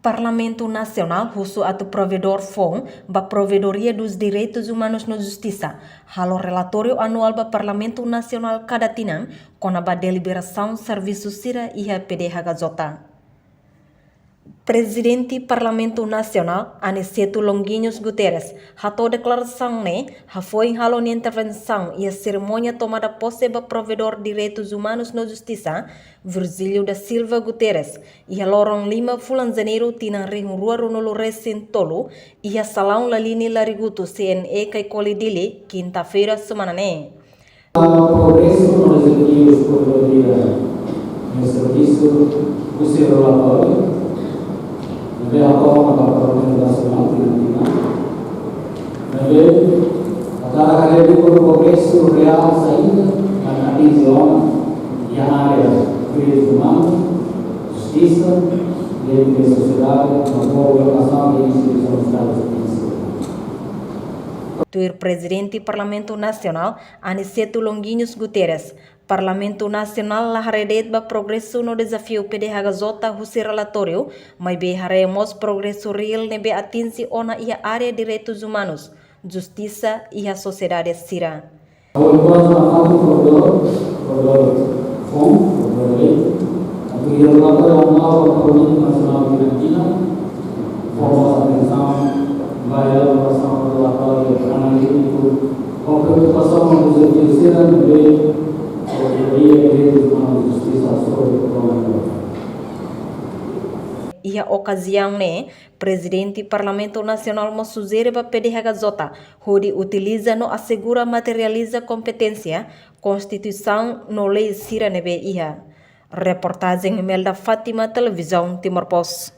Parlamento Nacional husu atu provedor FON ba Provedoria dos Direitos Humanos no Justiça, halo relatório anual ba Parlamento Nacional cada tinang, kona ba deliberação serviço sira iha PDHJ. Presidente Parlamento Nacional, Aniceto Longuinhos Guterres, hatou declaração foi halo ni intervenção e a cerimônia tomada posse ba provedor direitos humanos no Justiça, Virgílio da Silva Guterres, e a lorong 5 bulan janeiro tinang ring rua runulu resen tolu, e a salão lalini lariguto CNE kai kolidili, quinta-feira semana Progresso nos desafios por dia no serviço do seu relatório, de acordo com a Parlamento Nacional também a acadêmico do progresso real saída na visão e a área de direitos humanos, justiça, direito da sociedade, na boa organização e instituição do Estado de Justiça. Tuir Presidente Parlamento Nacional, Aniceto Longuinhos Guterres, Parlamento Nacional laharedet ba progresso no desafio PDHJ husi relatório, mas be haremos progresso real nebe atinsi ona ia área direitos humanos, justiça e a sociedade sira. E a ocasião Presidente Parlamento Nacional Mosuzere ba PDHJ, onde utiliza no assegura materializa competência, Constituição no lei sira nebe iha. Reportagem Imelda Fátima, Televisão Timor Post.